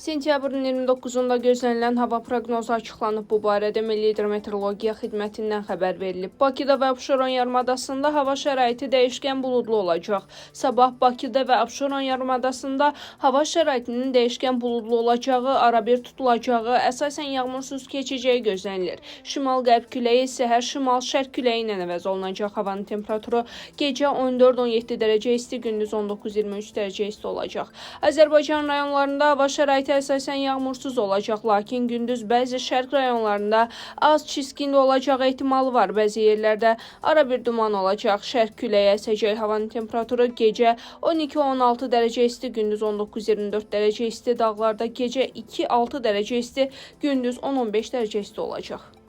Sentyabrın 29-da gözlənilən hava proqnozu açıqlanıb. Bu barədə Milli Hidrometeorologiya Xidmətindən xəbər verilib. Bakıda və Abşeron yarımadasında hava şəraiti dəyişkən buludlu olacaq. Sabah Bakıda və Abşeron yarımadasında hava şəraitinin dəyişkən buludlu olacağı, arabir tutulacağı, əsasən yağmursuz keçəcəyi gözlənilir. Şimal-qərb küləyi səhər şimal-şərq küləyi ilə əvəz olunacaq. Havanın temperaturu gecə 14-17 dərəcə isti, gündüz 19-23 dərəcə isti olacaq. Azərbaycan rayonlarında hava şəraiti əsasən yağmursuz olacaq, lakin gündüz bəzi şərq rayonlarında az çiskin olacağı ehtimalı var. Bəzi yerlərdə arabir duman olacaq. Şərq küləyi əsəcək. Havanın temperaturu gecə 12-16 dərəcə isti, gündüz 19-24 dərəcə isti, dağlarda gecə 2-6 dərəcə isti, gündüz 10-15 dərəcə isti olacaq.